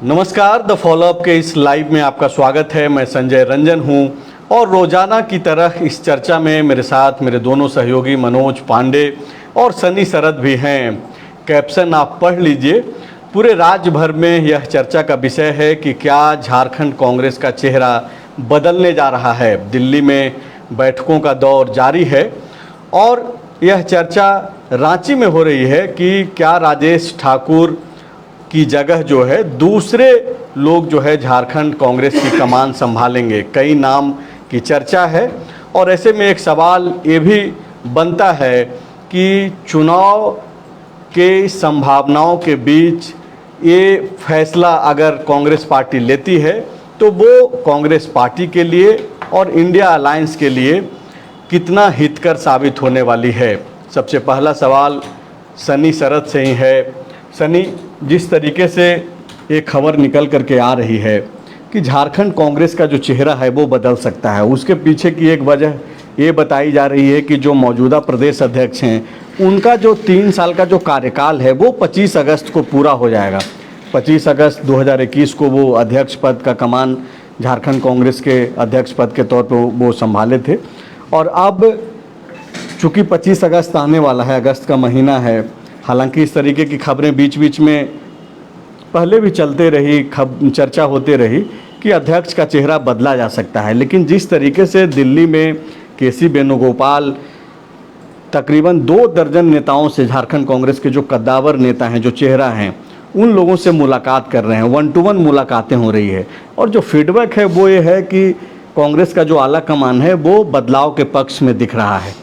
नमस्कार, the follow up के इस लाइव में आपका स्वागत है। मैं संजय रंजन हूं और रोजाना की तरह इस चर्चा में मेरे साथ मेरे दोनों सहयोगी मनोज पांडे और सनी शरद भी हैं। कैप्शन आप पढ़ लीजिए। पूरे राज्य भर में यह चर्चा का विषय है कि क्या झारखंड कांग्रेस का चेहरा बदलने जा रहा है। दिल्ली में बैठकों का दौर जारी है और यह चर्चा रांची में हो रही है कि क्या राजेश ठाकुर की जगह जो है दूसरे लोग जो है झारखंड कांग्रेस की कमान संभालेंगे। कई नाम की चर्चा है और ऐसे में एक सवाल ये भी बनता है कि चुनाव के संभावनाओं के बीच ये फैसला अगर कांग्रेस पार्टी लेती है तो वो कांग्रेस पार्टी के लिए और इंडिया अलायंस के लिए कितना हितकर साबित होने वाली है। सबसे पहला सवाल सनी शरद से ही है। सनी, जिस तरीके से एक खबर निकल करके आ रही है कि झारखंड कांग्रेस का जो चेहरा है वो बदल सकता है, उसके पीछे की एक वजह ये बताई जा रही है कि जो मौजूदा प्रदेश अध्यक्ष हैं उनका जो 3 साल का जो कार्यकाल है वो 25 अगस्त को पूरा हो जाएगा। 25 अगस्त 2021 को वो अध्यक्ष पद का कमान झारखंड कांग्रेस के अध्यक्ष पद के तौर पर वो संभाले थे और अब चूँकि 25 अगस्त आने वाला है, अगस्त का महीना है, हालांकि इस तरीके की खबरें बीच बीच में पहले भी चलते रही, चर्चा होते रही कि अध्यक्ष का चेहरा बदला जा सकता है, लेकिन जिस तरीके से दिल्ली में केसी वेणुगोपाल तकरीबन 2 दर्जन नेताओं से, झारखंड कांग्रेस के जो कद्दावर नेता हैं, जो चेहरा हैं, उन लोगों से मुलाकात कर रहे हैं, 1 to 1 मुलाकातें हो रही है और जो फीडबैक है वो ये है कि कांग्रेस का जो आला कमान है वो बदलाव के पक्ष में दिख रहा है।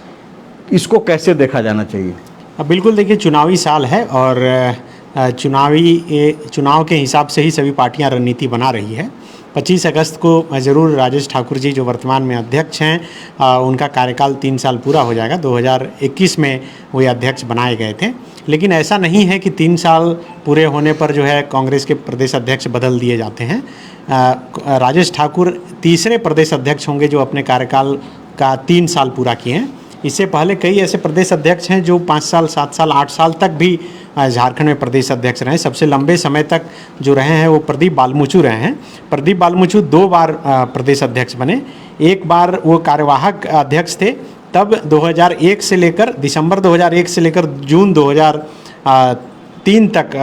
इसको कैसे देखा जाना चाहिए? बिल्कुल, देखिए चुनावी साल है और चुनाव के हिसाब से ही सभी पार्टियां रणनीति बना रही है। 25 अगस्त को ज़रूर राजेश ठाकुर जी जो वर्तमान में अध्यक्ष हैं उनका कार्यकाल 3 साल पूरा हो जाएगा। 2021 में वो अध्यक्ष बनाए गए थे, लेकिन ऐसा नहीं है कि 3 साल पूरे होने पर जो है कांग्रेस के प्रदेश अध्यक्ष बदल दिए जाते हैं। राजेश ठाकुर तीसरे प्रदेश अध्यक्ष होंगे जो अपने कार्यकाल का 3 साल पूरा किए हैं। इससे पहले कई ऐसे प्रदेश अध्यक्ष हैं जो 5 साल, 7 साल, 8 साल तक भी झारखंड में प्रदेश अध्यक्ष रहे। सबसे लंबे समय तक जो रहे हैं वो प्रदीप बालमुचू रहे हैं। प्रदीप बालमुचू 2 बार प्रदेश अध्यक्ष बने। एक बार वो कार्यवाहक अध्यक्ष थे, तब 2001 से लेकर दिसंबर 2001 से लेकर जून 2003 तक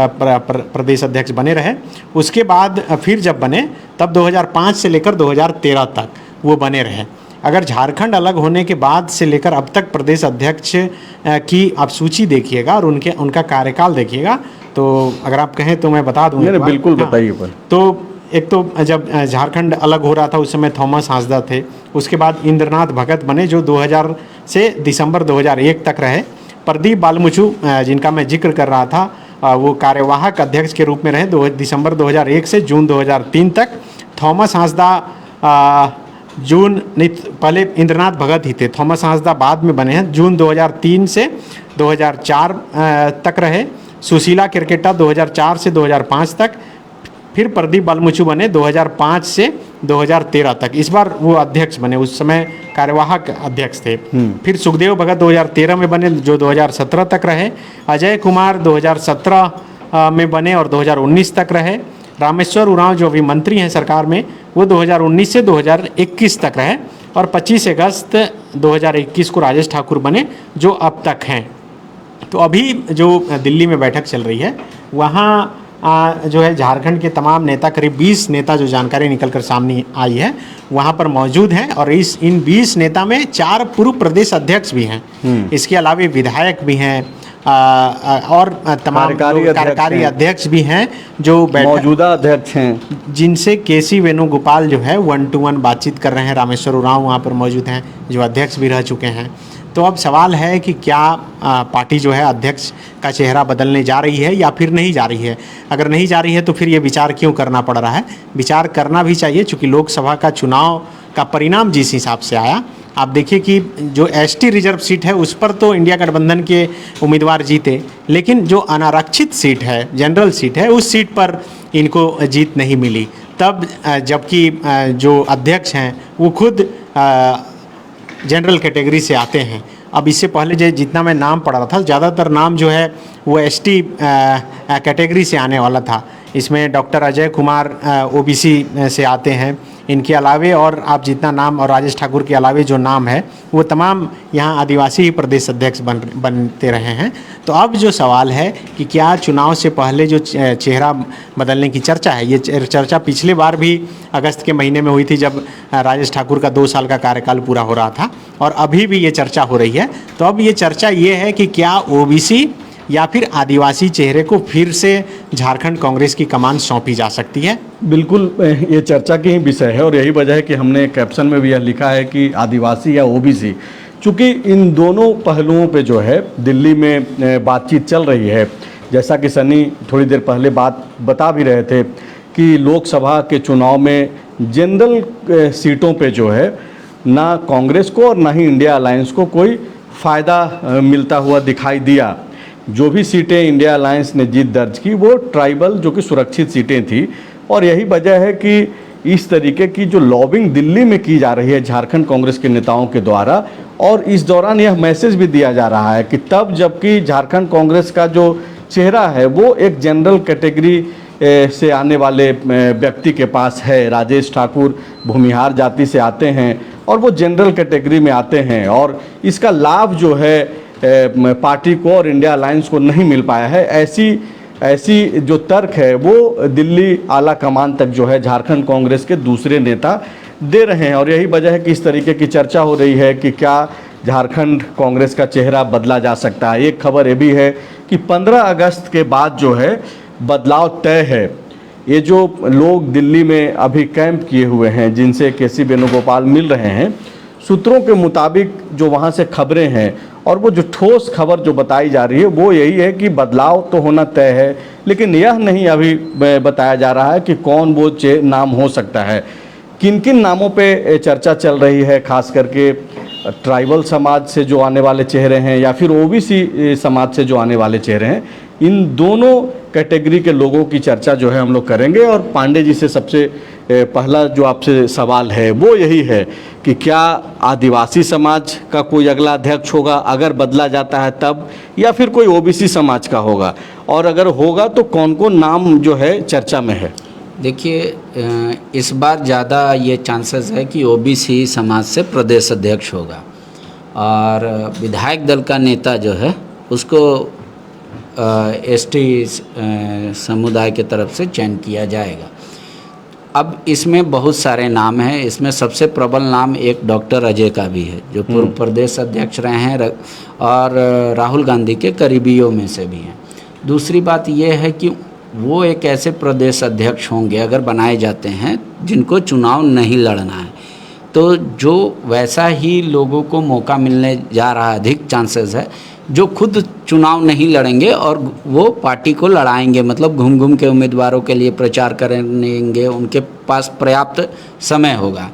प्रदेश अध्यक्ष बने रहे। उसके बाद फिर जब बने तब 2005 से लेकर 2013 तक वो बने रहे। अगर झारखंड अलग होने के बाद से लेकर अब तक प्रदेश अध्यक्ष की आप सूची देखिएगा और उनका कार्यकाल देखिएगा तो अगर आप कहें तो मैं बता दूँ। बिल्कुल बताइए। पर तो एक तो जब झारखंड अलग हो रहा था उस समय थॉमस हांसदा थे। उसके बाद इंद्रनाथ भगत बने जो 2000 से दिसंबर 2001 तक रहे। प्रदीप बालमुचू जिनका मैं जिक्र कर रहा था वो कार्यवाहक अध्यक्ष के रूप में रहे दिसंबर 2001 से जून 2003 तक। थॉमस हांसदा पहले इंद्रनाथ भगत ही थे, थॉमस हांसदा बाद में बने हैं। जून 2003 से 2004 तक रहे। सुशीला किरकेटा 2004 से 2005 तक। फिर प्रदीप बालमुचू बने 2005 से 2013 तक। इस बार वो अध्यक्ष बने, उस समय कार्यवाहक अध्यक्ष थे। फिर सुखदेव भगत 2013 में बने जो 2017 तक रहे। अजय कुमार 2017 में बने और 2019 तक रहे। रामेश्वर उरांव जो अभी मंत्री हैं सरकार में वो 2019 से 2021 तक रहे और 25 अगस्त 2021 को राजेश ठाकुर बने जो अब तक हैं। तो अभी जो दिल्ली में बैठक चल रही है वहाँ जो है झारखंड के तमाम नेता, करीब 20 नेता जो जानकारी निकल कर सामने आई है वहाँ पर मौजूद हैं और इन 20 नेता में 4 पूर्व प्रदेश अध्यक्ष भी हैं। इसके अलावा विधायक भी हैं और तमाम कार्यकारी अध्यक्ष भी हैं जो मौजूदा अध्यक्ष हैं, जिनसे केसी वेणुगोपाल जो है 1 to 1 बातचीत कर रहे हैं। रामेश्वर उरांव वहाँ पर मौजूद हैं जो अध्यक्ष भी रह चुके हैं। तो अब सवाल है कि क्या पार्टी जो है अध्यक्ष का चेहरा बदलने जा रही है या फिर नहीं जा रही है। अगर नहीं जा रही है तो फिर ये विचार क्यों करना पड़ रहा है। विचार करना भी चाहिए चूँकि लोकसभा का चुनाव का परिणाम जिस हिसाब से आया, आप देखिए कि जो एसटी रिजर्व सीट है उस पर तो इंडिया गठबंधन के उम्मीदवार जीते, लेकिन जो अनारक्षित सीट है, जनरल सीट है, उस सीट पर इनको जीत नहीं मिली। तब जबकि जो अध्यक्ष हैं वो खुद जनरल कैटेगरी से आते हैं। अब इससे पहले जो जितना मैं नाम पढ़ रहा था ज़्यादातर नाम जो है वो एसटी कैटेगरी से आने वाला था। इसमें डॉक्टर अजय कुमार ओबीसी से आते हैं, इनके अलावे और आप जितना नाम और राजेश ठाकुर के अलावे जो नाम है वो तमाम यहाँ आदिवासी ही प्रदेश अध्यक्ष बनते रहे हैं। तो अब जो सवाल है कि क्या चुनाव से पहले जो चेहरा बदलने की चर्चा है, ये चर्चा पिछले बार भी अगस्त के महीने में हुई थी जब राजेश ठाकुर का 2 साल का कार्यकाल पूरा हो रहा था, और अभी भी ये चर्चा हो रही है। तो अब ये चर्चा ये है कि क्या ओबीसी या फिर आदिवासी चेहरे को फिर से झारखंड कांग्रेस की कमान सौंपी जा सकती है। बिल्कुल ये चर्चा की ही विषय है और यही वजह है कि हमने कैप्शन में भी यह लिखा है कि आदिवासी या ओबीसी, चूँकि इन दोनों पहलुओं पे जो है दिल्ली में बातचीत चल रही है। जैसा कि सनी थोड़ी देर पहले बात बता भी रहे थे कि लोकसभा के चुनाव में जनरल सीटों पे जो है ना कांग्रेस को और ना ही इंडिया अलायंस को कोई फ़ायदा मिलता हुआ दिखाई दिया। जो भी सीटें इंडिया अलायंस ने जीत दर्ज की वो ट्राइबल जो कि सुरक्षित सीटें थी, और यही वजह है कि इस तरीके की जो लॉबिंग दिल्ली में की जा रही है झारखंड कांग्रेस के नेताओं के द्वारा, और इस दौरान यह मैसेज भी दिया जा रहा है कि तब जबकि झारखंड कांग्रेस का जो चेहरा है वो एक जनरल कैटेगरी से आने वाले व्यक्ति के पास है। राजेश ठाकुर भूमिहार जाति से आते हैं और वो जनरल कैटेगरी में आते हैं, और इसका लाभ जो है पार्टी को और इंडिया अलायंस को नहीं मिल पाया है। ऐसी जो तर्क है वो दिल्ली आला कमान तक जो है झारखंड कांग्रेस के दूसरे नेता दे रहे हैं, और यही वजह है कि इस तरीके की चर्चा हो रही है कि क्या झारखंड कांग्रेस का चेहरा बदला जा सकता है। एक खबर ये भी है कि 15 अगस्त के बाद जो है बदलाव तय है। ये जो लोग दिल्ली में अभी कैंप किए हुए हैं, जिनसे केसी वेणुगोपाल मिल रहे हैं, सूत्रों के मुताबिक जो वहाँ से खबरें हैं और वो जो ठोस खबर जो बताई जा रही है वो यही है कि बदलाव तो होना तय है, लेकिन यह नहीं अभी बताया जा रहा है कि कौन वो नाम हो सकता है। किन किन नामों पे चर्चा चल रही है, खास करके ट्राइबल समाज से जो आने वाले चेहरे हैं या फिर ओबीसी समाज से जो आने वाले चेहरे हैं, इन दोनों कैटेगरी के लोगों की चर्चा जो है हम लोग करेंगे। और पांडे जी से सबसे पहला जो आपसे सवाल है वो यही है कि क्या आदिवासी समाज का कोई अगला अध्यक्ष होगा अगर बदला जाता है तब, या फिर कोई ओबीसी समाज का होगा, और अगर होगा तो कौन कौन नाम जो है चर्चा में है? देखिए, इस बार ज़्यादा ये चांसेस है कि ओबीसी समाज से प्रदेश अध्यक्ष होगा, और विधायक दल का नेता जो है उसको एसटी समुदाय के तरफ से चयन किया जाएगा। अब इसमें बहुत सारे नाम हैं, इसमें सबसे प्रबल नाम एक डॉक्टर अजय का भी है जो पूर्व प्रदेश अध्यक्ष रहे हैं और राहुल गांधी के करीबियों में से भी हैं। दूसरी बात यह है कि वो एक ऐसे प्रदेश अध्यक्ष होंगे अगर बनाए जाते हैं जिनको चुनाव नहीं लड़ना है, तो जो वैसा ही लोगों को मौका मिलने जा रहा है, अधिक चांसेस है जो खुद चुनाव नहीं लड़ेंगे और वो पार्टी को लड़ाएंगे, मतलब घूम घूम के उम्मीदवारों के लिए प्रचार करेंगे, उनके पास पर्याप्त समय होगा।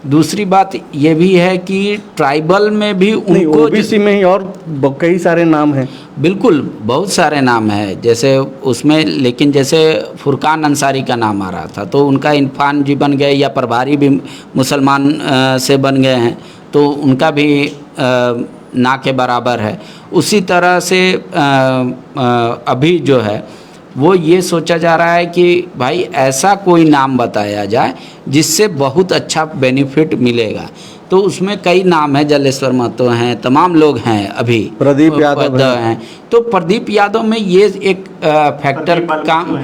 दूसरी बात ये भी है कि ट्राइबल में भी उनको ओबीसी में ही और कई सारे नाम हैं। बिल्कुल बहुत सारे नाम हैं जैसे उसमें, लेकिन जैसे फुरकान अंसारी का नाम आ रहा था तो उनका इरफान जी बन गए, या प्रभारी भी मुसलमान से बन गए हैं तो उनका भी ना के बराबर है। उसी तरह से अभी जो है वो ये सोचा जा रहा है कि भाई ऐसा कोई नाम बताया जाए जिससे बहुत अच्छा बेनिफिट मिलेगा, तो उसमें कई नाम हैं, जलेश्वर महतो हैं, तमाम लोग हैं, अभी प्रदीप यादव हैं। तो प्रदीप यादव में ये एक फैक्टर काम,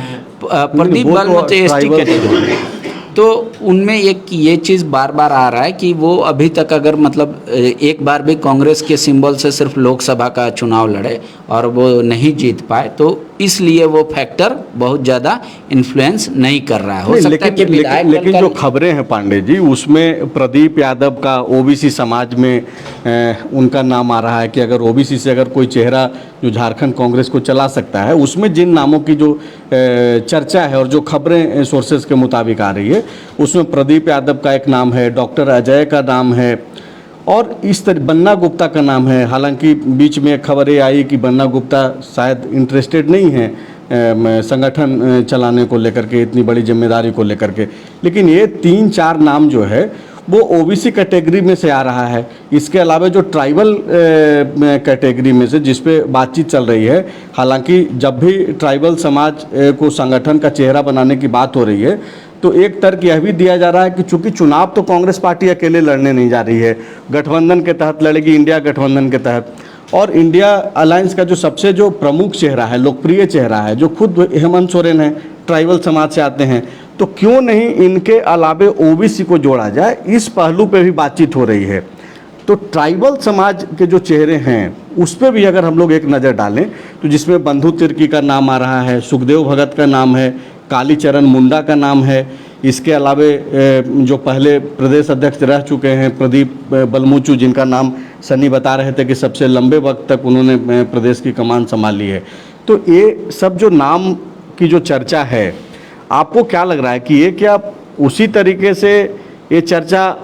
प्रदीप बल एसटी कैटेगरी, तो उनमें एक ये चीज़ बार बार आ रहा है कि वो अभी तक अगर मतलब एक बार भी कांग्रेस के सिंबल से सिर्फ लोकसभा का चुनाव लड़े और वो नहीं जीत पाए, तो इसलिए वो फैक्टर बहुत ज़्यादा इन्फ्लुएंस नहीं कर रहा है। हो सकता है कि लेकिन जो खबरें हैं पांडे जी, उसमें प्रदीप यादव का ओबीसी समाज में उनका नाम आ रहा है कि अगर ओबीसी से अगर कोई चेहरा जो झारखंड कांग्रेस को चला सकता है, उसमें जिन नामों की जो चर्चा है और जो खबरें सोर्सेज के मुताबिक आ रही है उसमें प्रदीप यादव का एक नाम है, डॉक्टर अजय का नाम है, और इस तरह बन्ना गुप्ता का नाम है। हालांकि बीच में खबर ये आई कि बन्ना गुप्ता शायद इंटरेस्टेड नहीं है संगठन चलाने को लेकर के, इतनी बड़ी जिम्मेदारी को लेकर के, लेकिन ये 3-4 नाम जो है वो ओबीसी कैटेगरी में से आ रहा है। इसके अलावा जो ट्राइबल कैटेगरी में से जिस पे बातचीत चल रही है, हालांकि जब भी ट्राइबल समाज को संगठन का चेहरा बनाने की बात हो रही है तो एक तर्क यह भी दिया जा रहा है कि चूंकि चुनाव तो कांग्रेस पार्टी अकेले लड़ने नहीं जा रही है, गठबंधन के तहत लड़ेगी, इंडिया गठबंधन के तहत। और इंडिया अलायंस का जो सबसे जो प्रमुख चेहरा है, लोकप्रिय चेहरा है, जो खुद हेमंत सोरेन है, ट्राइबल समाज से आते हैं, तो क्यों नहीं इनके अलावे ओबीसी को जोड़ा जाए, इस पहलू पे भी बातचीत हो रही है। तो ट्राइबल समाज के जो चेहरे हैं उस पर भी अगर हम लोग एक नज़र डालें तो जिसमें बंधु तिर्की का नाम आ रहा है, सुखदेव भगत का नाम है, कालीचरण मुंडा का नाम है, इसके अलावे जो पहले प्रदेश अध्यक्ष रह चुके हैं प्रदीप बलमुचू, जिनका नाम सनी बता रहे थे कि सबसे लंबे वक्त तक उन्होंने प्रदेश की कमान संभाली है। तो ये सब जो नाम की जो चर्चा है, आपको क्या लग रहा है कि ये क्या उसी तरीके से ये चर्चा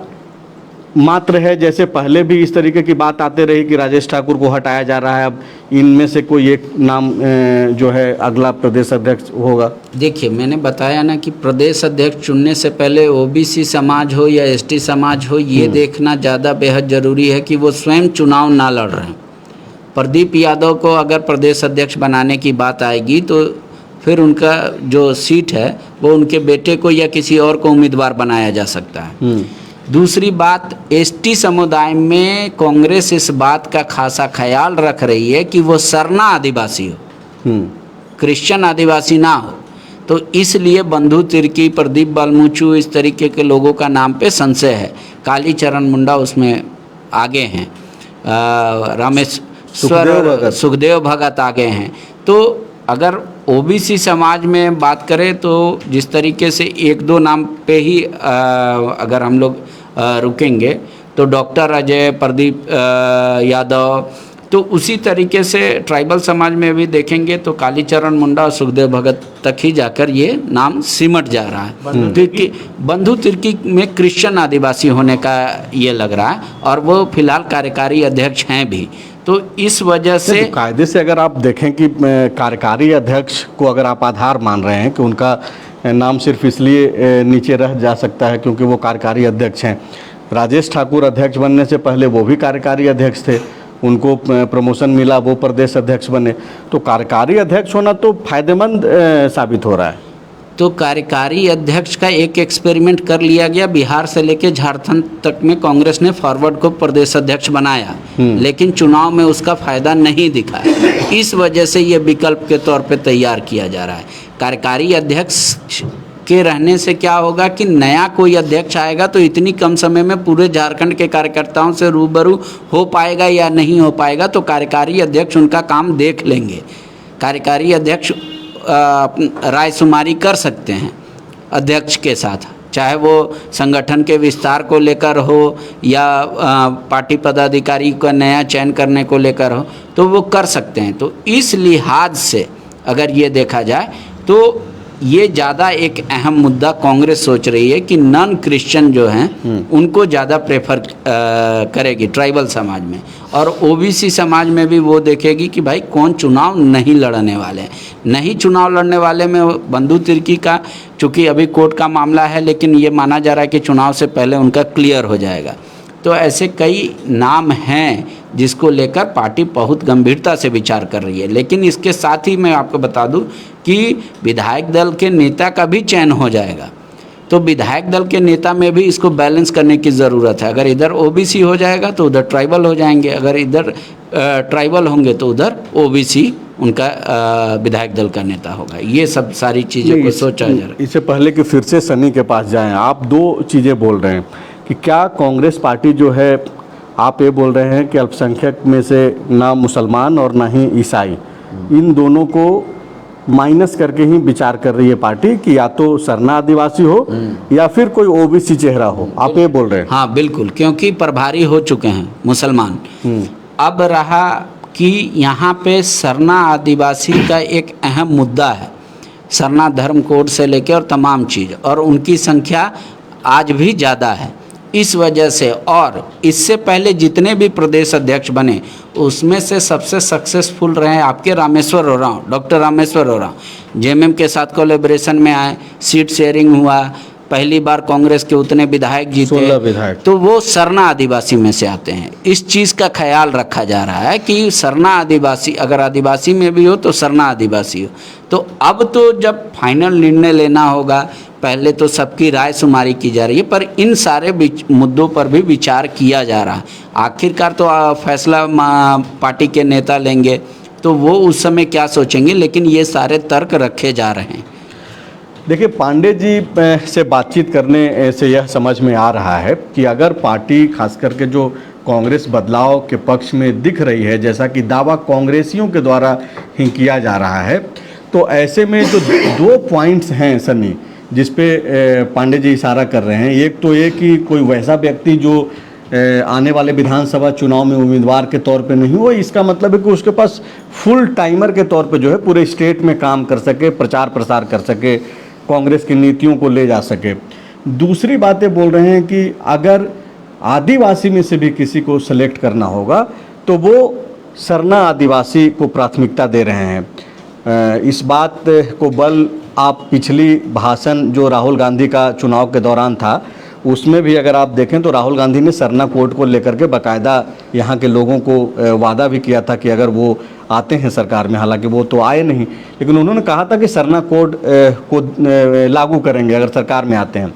मात्र है जैसे पहले भी इस तरीके की बात आते रही कि राजेश ठाकुर को हटाया जा रहा है, अब इनमें से कोई एक नाम जो है अगला प्रदेश अध्यक्ष होगा? देखिए, मैंने बताया ना कि प्रदेश अध्यक्ष चुनने से पहले ओबीसी समाज हो या एसटी समाज हो, ये देखना ज़्यादा बेहद ज़रूरी है कि वो स्वयं चुनाव ना लड़ रहे हैं। प्रदीप यादव को अगर प्रदेश अध्यक्ष बनाने की बात आएगी तो फिर उनका जो सीट है वो उनके बेटे को या किसी और को उम्मीदवार बनाया जा सकता है। दूसरी बात, एसटी समुदाय में कांग्रेस इस बात का खासा ख्याल रख रही है कि वो सरना आदिवासी हो, क्रिश्चियन आदिवासी ना हो। तो इसलिए बंधु तिर्की, प्रदीप बलमुचू, इस तरीके के लोगों का नाम पे संशय है। कालीचरण मुंडा उसमें आगे हैं, सुखदेव भगत आगे हैं। तो अगर ओबीसी समाज में बात करें तो जिस तरीके से एक दो नाम पे ही अगर हम लोग रुकेंगे तो डॉक्टर अजय, प्रदीप यादव, तो उसी तरीके से ट्राइबल समाज में भी देखेंगे तो कालीचरण मुंडा और सुखदेव भगत तक ही जाकर ये नाम सिमट जा रहा है। क्योंकि बंधु तिर्की में क्रिश्चियन आदिवासी होने का ये लग रहा है और वो फिलहाल कार्यकारी अध्यक्ष हैं भी। तो इस वजह से तो कायदे से अगर आप देखें कि कार्यकारी अध्यक्ष को अगर आप आधार मान रहे हैं कि उनका नाम सिर्फ इसलिए नीचे रह जा सकता है क्योंकि वो कार्यकारी अध्यक्ष हैं। राजेश ठाकुर अध्यक्ष बनने से पहले वो भी कार्यकारी अध्यक्ष थे, उनको प्रमोशन मिला, वो प्रदेश अध्यक्ष बने। तो कार्यकारी अध्यक्ष होना तो फायदेमंद साबित हो रहा है। तो कार्यकारी अध्यक्ष का एक एक्सपेरिमेंट कर लिया गया, बिहार से लेकर झारखंड तक में कांग्रेस ने फॉरवर्ड को प्रदेश अध्यक्ष बनाया, लेकिन चुनाव में उसका फायदा नहीं दिखा। इस वजह से ये विकल्प के तौर पे तैयार किया जा रहा है। कार्यकारी अध्यक्ष के रहने से क्या होगा कि नया कोई अध्यक्ष आएगा तो इतनी कम समय में पूरे झारखंड के कार्यकर्ताओं से रूबरू हो पाएगा या नहीं हो पाएगा, तो कार्यकारी अध्यक्ष उनका काम देख लेंगे। कार्यकारी अध्यक्ष रायशुमारी कर सकते हैं अध्यक्ष के साथ, चाहे वो संगठन के विस्तार को लेकर हो या पार्टी पदाधिकारी का नया चयन करने को लेकर हो, तो वो कर सकते हैं। तो इस लिहाज से अगर ये देखा जाए तो ये ज़्यादा एक अहम मुद्दा कांग्रेस सोच रही है कि नॉन क्रिश्चियन जो हैं उनको ज़्यादा प्रेफर करेगी ट्राइबल समाज में, और ओबीसी समाज में भी वो देखेगी कि भाई कौन चुनाव नहीं लड़ने वाले हैं। नहीं चुनाव लड़ने वाले में बंधु तिर्की का चूँकि अभी कोर्ट का मामला है, लेकिन ये माना जा रहा है कि चुनाव से पहले उनका क्लियर हो जाएगा। तो ऐसे कई नाम हैं जिसको लेकर पार्टी बहुत गंभीरता से विचार कर रही है। लेकिन इसके साथ ही मैं आपको बता दूं कि विधायक दल के नेता का भी चयन हो जाएगा, तो विधायक दल के नेता में भी इसको बैलेंस करने की ज़रूरत है। अगर इधर ओबीसी हो जाएगा तो उधर ट्राइबल हो जाएंगे, अगर इधर ट्राइबल होंगे तो उधर ओबीसी उनका विधायक दल का नेता होगा। ये सब सारी चीज़ों को सोचा जा रहा है। इससे पहले कि फिर से सनी के पास जाएं, आप दो चीज़ें बोल रहे हैं कि क्या कांग्रेस पार्टी जो है, आप ये बोल रहे हैं कि अल्पसंख्यक में से ना मुसलमान और ना ही ईसाई, इन दोनों को माइनस करके ही विचार कर रही है पार्टी कि या तो सरना आदिवासी हो या फिर कोई ओबीसी चेहरा हो, आप ये बोल रहे हैं? हाँ बिल्कुल, क्योंकि प्रभारी हो चुके हैं मुसलमान। अब रहा कि यहाँ पे सरना आदिवासी का एक अहम मुद्दा है, सरना धर्म कोड से लेकर और तमाम चीज़, और उनकी संख्या आज भी ज़्यादा है। इस वजह से, और इससे पहले जितने भी प्रदेश अध्यक्ष बने उसमें से सबसे सक्सेसफुल रहे आपके रामेश्वर ओरांव, डॉक्टर रामेश्वर ओरांव। जेएमएम के साथ कोलैबोरेशन में आए, सीट शेयरिंग हुआ, पहली बार कांग्रेस के उतने विधायक जीते 16 विधायक। तो वो सरना आदिवासी में से आते हैं। इस चीज़ का ख्याल रखा जा रहा है कि सरना आदिवासी, अगर आदिवासी में भी हो तो सरना आदिवासी हो। तो अब तो जब फाइनल निर्णय लेना होगा, पहले तो सबकी राय शुमारी की जा रही है, पर इन सारे मुद्दों पर भी विचार किया जा रहा है। आखिरकार तो फैसला पार्टी के नेता लेंगे, तो वो उस समय क्या सोचेंगे, लेकिन ये सारे तर्क रखे जा रहे हैं। देखिए, पांडे जी से बातचीत करने से यह समझ में आ रहा है कि अगर पार्टी खास करके जो कांग्रेस बदलाव के पक्ष में दिख रही है, जैसा कि दावा कांग्रेसियों के द्वारा ही किया जा रहा है, तो ऐसे में जो 2 पॉइंट्स हैं सन्नी, जिस पे पांडे जी इशारा कर रहे हैं, एक तो ये कि कोई वैसा व्यक्ति जो आने वाले विधानसभा चुनाव में उम्मीदवार के तौर पे नहीं हो, इसका मतलब है कि उसके पास फुल टाइमर के तौर पे जो है पूरे स्टेट में काम कर सके, प्रचार प्रसार कर सके, कांग्रेस की नीतियों को ले जा सके। दूसरी बातें बोल रहे हैं कि अगर आदिवासी में से भी किसी को सेलेक्ट करना होगा तो वो सरना आदिवासी को प्राथमिकता दे रहे हैं। इस बात को बल आप पिछली भाषण जो राहुल गांधी का चुनाव के दौरान था, उसमें भी अगर आप देखें तो राहुल गांधी ने सरना कोड को लेकर के बाकायदा यहाँ के लोगों को वादा भी किया था कि अगर वो आते हैं सरकार में, हालांकि वो तो आए नहीं, लेकिन उन्होंने कहा था कि सरना कोड को लागू करेंगे अगर सरकार में आते हैं।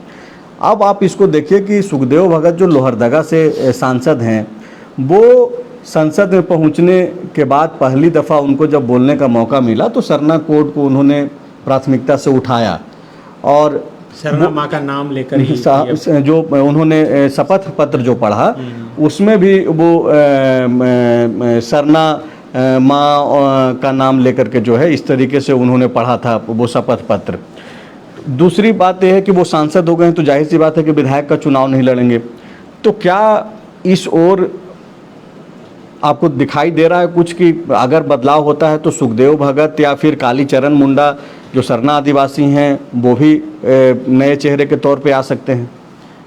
अब आप इसको देखिए कि सुखदेव भगत जो लोहरदगा से सांसद हैं, वो संसद में पहुंचने के बाद पहली दफ़ा उनको जब बोलने का मौका मिला तो सरना कोड को उन्होंने प्राथमिकता से उठाया और सरना माँ का नाम लेकर ही जो उन्होंने शपथ पत्र जो पढ़ा उसमें भी वो सरना माँ का नाम लेकर के जो है इस तरीके से उन्होंने पढ़ा था वो शपथ पत्र। दूसरी बात यह है कि वो सांसद हो गए हैं तो जाहिर सी बात है कि विधायक का चुनाव नहीं लड़ेंगे। तो क्या इस ओर आपको दिखाई दे रहा है कुछ कि अगर बदलाव होता है तो सुखदेव भगत या फिर कालीचरण मुंडा जो सरना आदिवासी हैं वो भी नए चेहरे के तौर पे आ सकते हैं?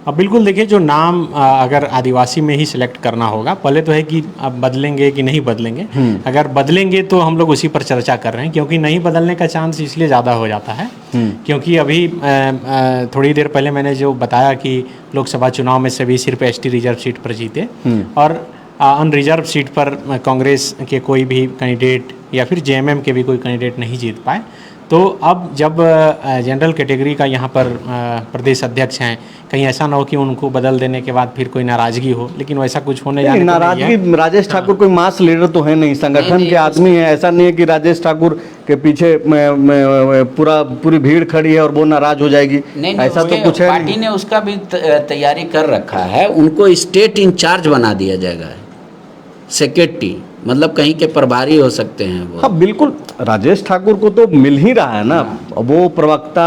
अब बिल्कुल देखिए, जो नाम अगर आदिवासी में ही सिलेक्ट करना होगा, पहले तो है कि अब बदलेंगे कि नहीं बदलेंगे। अगर बदलेंगे तो हम लोग उसी पर चर्चा कर रहे हैं, क्योंकि नहीं बदलने का चांस इसलिए ज़्यादा हो जाता है क्योंकि अभी थोड़ी देर पहले मैंने जो बताया कि लोकसभा चुनाव में सभी सिर्फ एसटी रिजर्व सीट पर जीते और अनरिजर्व सीट पर कांग्रेस के कोई भी कैंडिडेट या फिर जेएमएम के भी कोई कैंडिडेट नहीं जीत पाए। तो अब जब जनरल कैटेगरी का यहाँ पर प्रदेश अध्यक्ष हैं, कहीं ऐसा ना हो कि उनको बदल देने के बाद फिर कोई नाराजगी हो, लेकिन वैसा कुछ होने जाने नाराजगी। राजेश ठाकुर कोई मास लीडर तो है नहीं, संगठन के आदमी है। ऐसा नहीं है कि राजेश ठाकुर के पीछे पूरी भीड़ खड़ी है और वो नाराज हो जाएगी, ऐसा तो कुछ है। पार्टी ने उसका भी तैयारी कर रखा है, उनको स्टेट इंचार्ज बना दिया जाएगा, सेक्रेटरी, मतलब कहीं के प्रभारी हो सकते हैं वो। हाँ बिल्कुल, राजेश ठाकुर को तो मिल ही रहा है ना। वो प्रवक्ता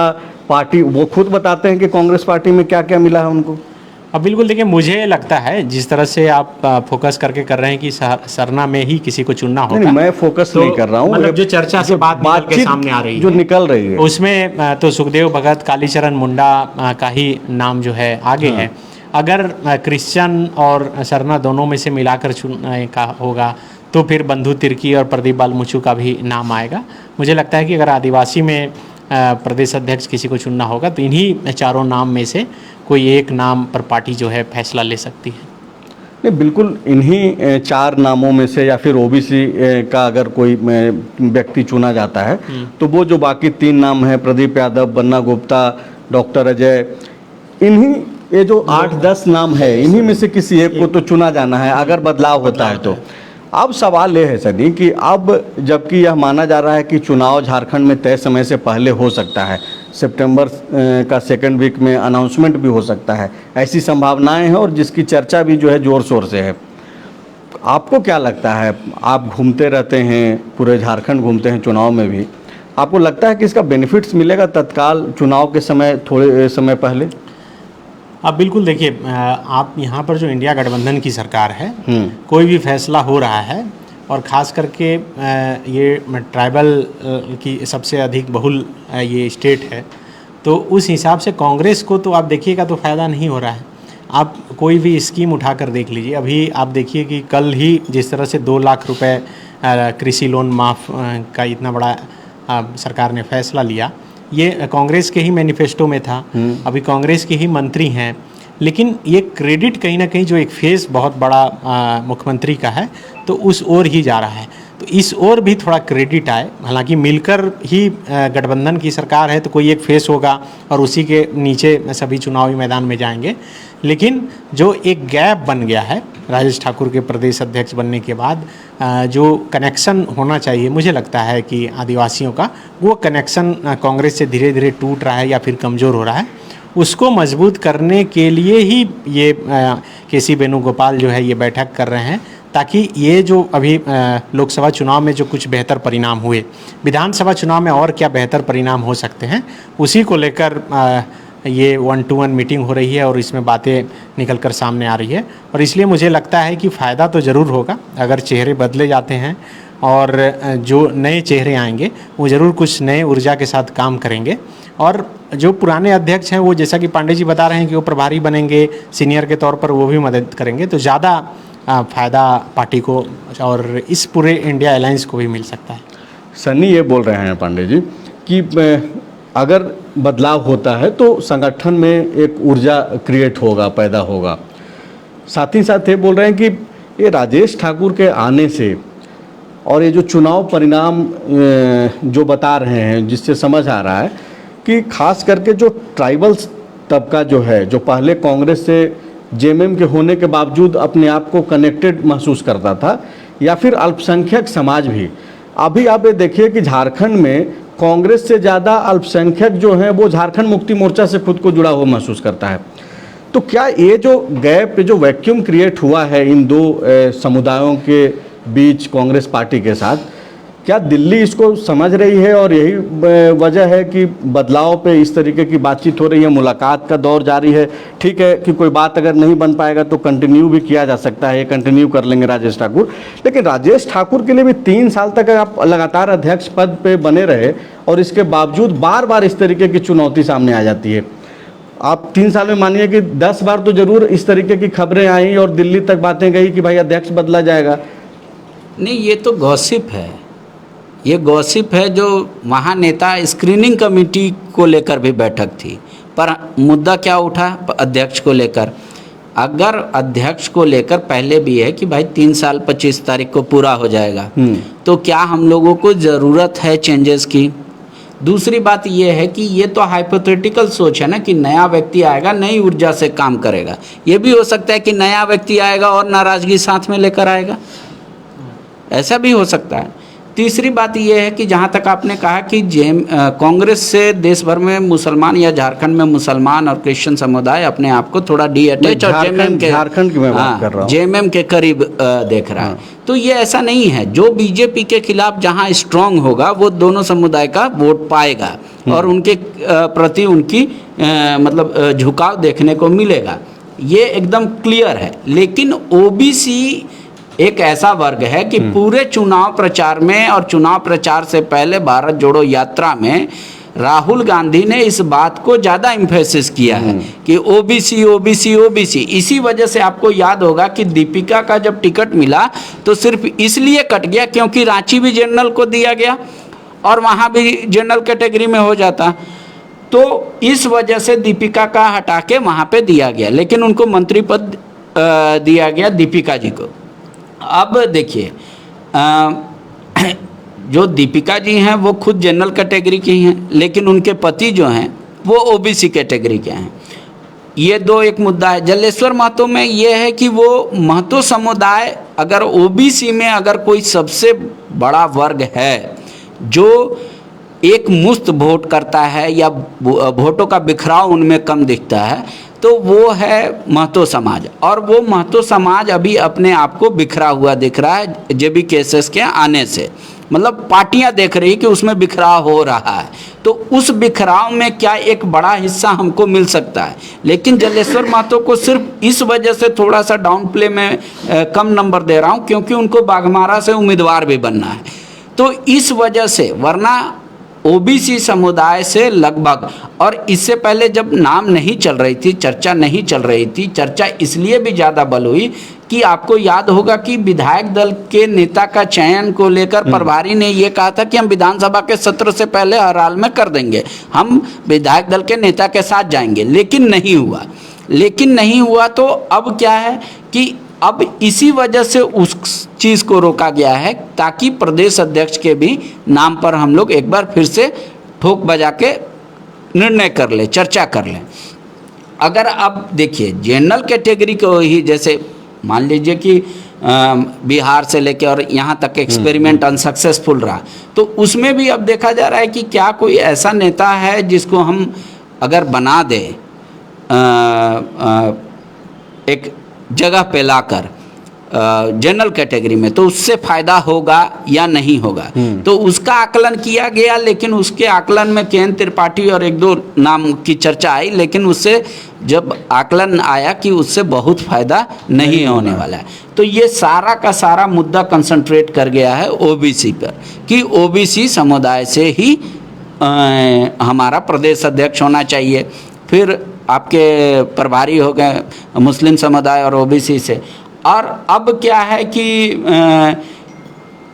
पार्टी, वो खुद बताते हैं कि कांग्रेस पार्टी में क्या क्या मिला है उनको। अब बिल्कुल देखिए, मुझे लगता है जिस तरह से आप फोकस करके कर रहे हैं कि सरना में ही किसी को चुनना होगा। नहीं, मैं फोकस नहीं कर रहा हूँ, मतलब जो चर्चा से बात के सामने आ रही है, जो निकल रही है, उसमें तो सुखदेव भगत, कालीचरण मुंडा का ही नाम जो है आगे है। अगर क्रिश्चियन और सरना दोनों में से मिलाकर चुनने का होगा तो फिर बंधु तिर्की और प्रदीप बालमुचू का भी नाम आएगा। मुझे लगता है कि अगर आदिवासी में प्रदेश अध्यक्ष किसी को चुनना होगा तो इन्हीं चारों नाम में से कोई एक नाम पर पार्टी जो है फैसला ले सकती है। नहीं, बिल्कुल इन्हीं 4 नामों में से या फिर ओबीसी का अगर कोई व्यक्ति चुना जाता है तो वो जो बाकी 3 नाम हैं, प्रदीप यादव, बन्ना गुप्ता, डॉक्टर अजय, इन्हीं ये जो 8-10 नाम है, इन्हीं में से किसी एक को तो चुना जाना है अगर बदलाव होता है तो। अब सवाल ये है सनी कि अब जबकि यह माना जा रहा है कि चुनाव झारखंड में तय समय से पहले हो सकता है, सितंबर का 2nd वीक में अनाउंसमेंट भी हो सकता है, ऐसी संभावनाएं हैं और जिसकी चर्चा भी जो है ज़ोर शोर से है। आपको क्या लगता है, आप घूमते रहते हैं, पूरे झारखंड घूमते हैं चुनाव में भी, आपको लगता है कि इसका बेनिफिट्स मिलेगा तत्काल चुनाव के समय, थोड़े समय पहले? अब बिल्कुल देखिए, आप यहाँ पर जो इंडिया गठबंधन की सरकार है, कोई भी फैसला हो रहा है और ख़ास करके ये ट्राइबल की सबसे अधिक बहुल ये स्टेट है, तो उस हिसाब से कांग्रेस को तो आप देखिएगा तो फ़ायदा नहीं हो रहा है। आप कोई भी स्कीम उठाकर देख लीजिए, अभी आप देखिए कि कल ही जिस तरह से 2 लाख रुपए कृषि लोन माफ़ का इतना बड़ा सरकार ने फैसला लिया, ये कांग्रेस के ही मैनिफेस्टो में था, अभी कांग्रेस के ही मंत्री हैं, लेकिन ये क्रेडिट कहीं ना कहीं जो एक फेस बहुत बड़ा मुख्यमंत्री का है तो उस ओर ही जा रहा है। तो इस ओर भी थोड़ा क्रेडिट आए, हालांकि मिलकर ही गठबंधन की सरकार है तो कोई एक फेस होगा और उसी के नीचे सभी चुनावी मैदान में जाएंगे, लेकिन जो एक गैप बन गया है राजेश ठाकुर के प्रदेश अध्यक्ष बनने के बाद, जो कनेक्शन होना चाहिए मुझे लगता है कि आदिवासियों का, वो कनेक्शन कांग्रेस से धीरे धीरे टूट रहा है या फिर कमज़ोर हो रहा है। उसको मजबूत करने के लिए ही ये केसी वेणुगोपाल जो है ये बैठक कर रहे हैं, ताकि ये जो अभी लोकसभा चुनाव में जो कुछ बेहतर परिणाम हुए, विधानसभा चुनाव में और क्या बेहतर परिणाम हो सकते हैं, उसी को लेकर ये 1-to-1 मीटिंग हो रही है और इसमें बातें निकल कर सामने आ रही है। और इसलिए मुझे लगता है कि फ़ायदा तो ज़रूर होगा अगर चेहरे बदले जाते हैं और जो नए चेहरे आएंगे वो ज़रूर कुछ नए ऊर्जा के साथ काम करेंगे। और जो पुराने अध्यक्ष हैं वो, जैसा कि पांडे जी बता रहे हैं कि वो प्रभारी बनेंगे सीनियर के तौर पर, वो भी मदद करेंगे, तो ज़्यादा फ़ायदा पार्टी को और इस पूरे इंडिया अलायंस को भी मिल सकता है। सन्नी ये बोल रहे हैं पांडे जी कि अगर बदलाव होता है तो संगठन में एक ऊर्जा क्रिएट होगा, पैदा होगा। साथ ही साथ ये बोल रहे हैं कि ये राजेश ठाकुर के आने से और ये जो चुनाव परिणाम जो बता रहे हैं, जिससे समझ आ रहा है कि खास करके जो ट्राइबल्स तबका जो है, जो पहले कांग्रेस से जेएमएम के होने के बावजूद अपने आप को कनेक्टेड महसूस करता था, या फिर अल्पसंख्यक समाज भी, अभी आप ये देखिए कि झारखंड में कांग्रेस से ज़्यादा अल्पसंख्यक जो हैं वो झारखंड मुक्ति मोर्चा से खुद को जुड़ा हुआ महसूस करता है। तो क्या ये जो गैप, जो वैक्यूम क्रिएट हुआ है इन दो समुदायों के बीच कांग्रेस पार्टी के साथ, क्या दिल्ली इसको समझ रही है और यही वजह है कि बदलाव पे इस तरीके की बातचीत हो रही है, मुलाकात का दौर जारी है? ठीक है कि कोई बात अगर नहीं बन पाएगा तो कंटिन्यू भी किया जा सकता है, ये कंटिन्यू कर लेंगे राजेश ठाकुर, लेकिन राजेश ठाकुर के लिए भी 3 साल तक आप लगातार अध्यक्ष पद पे बने रहे और इसके बावजूद बार बार इस तरीके की चुनौती सामने आ जाती है। आप 3 साल में मानिए कि 10 बार तो जरूर इस तरीके की खबरें आई और दिल्ली तक बातें गई कि भाई अध्यक्ष बदला जाएगा। नहीं, ये तो गॉसिप है, ये गॉसिप है। जो महानेता स्क्रीनिंग कमेटी को लेकर भी बैठक थी, पर मुद्दा क्या उठा? अध्यक्ष को लेकर। अगर अध्यक्ष को लेकर पहले भी है कि भाई 3 साल 25 तारीख को पूरा हो जाएगा, तो क्या हम लोगों को ज़रूरत है चेंजेस की? दूसरी बात ये है कि ये तो हाइपोथेटिकल सोच है ना कि नया व्यक्ति आएगा नई ऊर्जा से काम करेगा। ये भी हो सकता है कि नया व्यक्ति आएगा और नाराज़गी साथ में लेकर आएगा, ऐसा भी हो सकता है। तीसरी बात यह है कि जहाँ तक आपने कहा कि कांग्रेस से देश भर में मुसलमान या झारखंड में मुसलमान और क्रिश्चियन समुदाय अपने आप को थोड़ा डीअटैच और झारखंड की मैं बात कर रहा हूँ, जेएमएम के करीब देख रहा है, तो ये ऐसा नहीं है। जो बीजेपी के खिलाफ जहाँ स्ट्रांग होगा वो दोनों समुदाय का वोट पाएगा और उनके प्रति उनकी मतलब झुकाव देखने को मिलेगा, ये एकदम क्लियर है। लेकिन ओबीसी एक ऐसा वर्ग है कि पूरे चुनाव प्रचार में और चुनाव प्रचार से पहले भारत जोड़ो यात्रा में राहुल गांधी ने इस बात को ज़्यादा इम्फेसिस किया है कि ओबीसी ओबीसी ओबीसी। इसी वजह से आपको याद होगा कि दीपिका का जब टिकट मिला तो सिर्फ इसलिए कट गया क्योंकि रांची भी जनरल को दिया गया और वहाँ भी जनरल कैटेगरी में हो जाता, तो इस वजह से दीपिका का हटा के वहाँ पे दिया गया, लेकिन उनको मंत्री पद दिया गया दीपिका जी को। अब देखिए जो दीपिका जी हैं वो खुद जनरल कैटेगरी की हैं, लेकिन उनके पति जो हैं वो ओबीसी कैटेगरी के हैं। ये दो एक मुद्दा है। जलेश्वर महतो में ये है कि वो महतो समुदाय अगर ओबीसी में अगर कोई सबसे बड़ा वर्ग है जो एक मुश्त वोट करता है या वोटों का बिखराव उनमें कम दिखता है, तो वो है महतो समाज। और वो महतो समाज अभी अपने आप को बिखरा हुआ दिख रहा है जेबी केसेस के आने से, मतलब पार्टियां देख रही कि उसमें बिखराव हो रहा है, तो उस बिखराव में क्या एक बड़ा हिस्सा हमको मिल सकता है। लेकिन जलेश्वर महतो को सिर्फ इस वजह से थोड़ा सा डाउन प्ले में कम नंबर दे रहा हूँ क्योंकि उनको बाघमारा से उम्मीदवार भी बनना है, तो इस वजह से, वरना ओबीसी समुदाय से लगभग, और इससे पहले जब नाम नहीं चल रही थी, चर्चा नहीं चल रही थी, चर्चा इसलिए भी ज़्यादा बल हुई कि आपको याद होगा कि विधायक दल के नेता का चयन को लेकर प्रभारी ने ये कहा था कि हम विधानसभा के सत्र से पहले हर हाल में कर देंगे, हम विधायक दल के नेता के साथ जाएंगे, लेकिन नहीं हुआ। तो अब क्या है कि अब इसी वजह से उस चीज़ को रोका गया है ताकि प्रदेश अध्यक्ष के भी नाम पर हम लोग एक बार फिर से ठोक बजा के निर्णय कर ले, चर्चा कर लें। अगर आप देखिए जनरल कैटेगरी को ही, जैसे मान लीजिए कि बिहार से लेकर और यहाँ तक एक्सपेरिमेंट अनसक्सेसफुल रहा, तो उसमें भी अब देखा जा रहा है कि क्या कोई ऐसा नेता है जिसको हम अगर बना दें एक जगह पे लाकर जनरल कैटेगरी में, तो उससे फ़ायदा होगा या नहीं होगा। तो उसका आकलन किया गया, लेकिन उसके आकलन में के.एन. त्रिपाठी और एक दो नाम की चर्चा आई, लेकिन उससे जब आकलन आया कि उससे बहुत फ़ायदा नहीं होने वाला है। तो ये सारा का सारा मुद्दा कंसंट्रेट कर गया है ओबीसी पर कि ओबीसी समुदाय से ही हमारा प्रदेश अध्यक्ष होना चाहिए। फिर आपके प्रभारी हो गए मुस्लिम समुदाय और ओबीसी से। और अब क्या है कि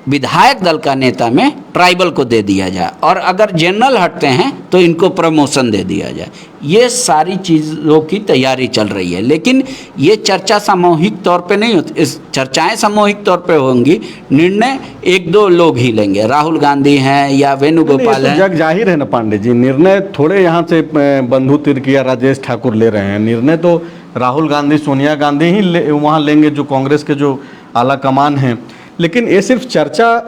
विधायक दल का नेता में ट्राइबल को दे दिया जाए, और अगर जनरल हटते हैं तो इनको प्रमोशन दे दिया जाए। ये सारी चीज़ों की तैयारी चल रही है, लेकिन ये चर्चा सामूहिक तौर पे नहीं होती। इस चर्चाएं सामूहिक तौर पे होंगी, निर्णय एक दो लोग ही लेंगे, राहुल गांधी हैं या वेणुगोपाल हैं। जग जाहिर है ना पांडे जी, निर्णय थोड़े यहाँ से बंधु तिर्की या राजेश ठाकुर ले रहे हैं। निर्णय तो राहुल गांधी, सोनिया गांधी ही वहाँ लेंगे, जो कांग्रेस के जो आला कमान हैं। लेकिन ये सिर्फ चर्चा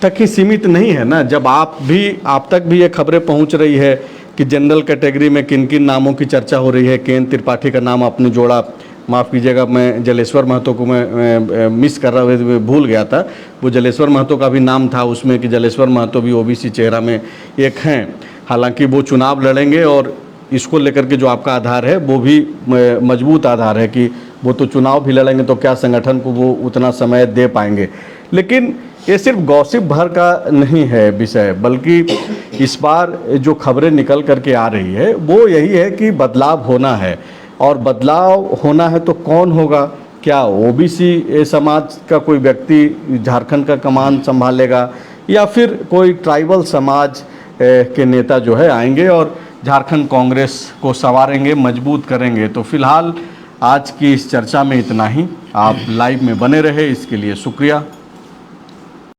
तक ही सीमित नहीं है ना। जब आप तक भी ये खबरें पहुंच रही है कि जनरल कैटेगरी में किन किन नामों की चर्चा हो रही है। के.एन. त्रिपाठी का नाम आपने जोड़ा, माफ़ कीजिएगा मैं जलेश्वर महतो को मैं मिस कर रहा हूँ, भूल गया था। वो जलेश्वर महतो का भी नाम था उसमें कि जलेश्वर महतो भी ओबीसी चेहरा में एक हैं। हालांकि वो चुनाव लड़ेंगे और इसको लेकर के जो आपका आधार है वो भी मजबूत आधार है कि वो तो चुनाव भी लड़ेंगे, तो क्या संगठन को वो उतना समय दे पाएंगे। लेकिन ये सिर्फ गॉसिप भर का नहीं है विषय, बल्कि इस बार जो खबरें निकल करके आ रही है वो यही है कि बदलाव होना है। और बदलाव होना है तो कौन होगा? क्या ओबीसी समाज का कोई व्यक्ति झारखंड का कमान संभालेगा, या फिर कोई ट्राइबल समाज के नेता जो है आएंगे और झारखंड कांग्रेस को संवारेंगे, मजबूत करेंगे? तो फिलहाल आज की इस चर्चा में इतना ही। आप लाइव में बने रहे, इसके लिए शुक्रिया।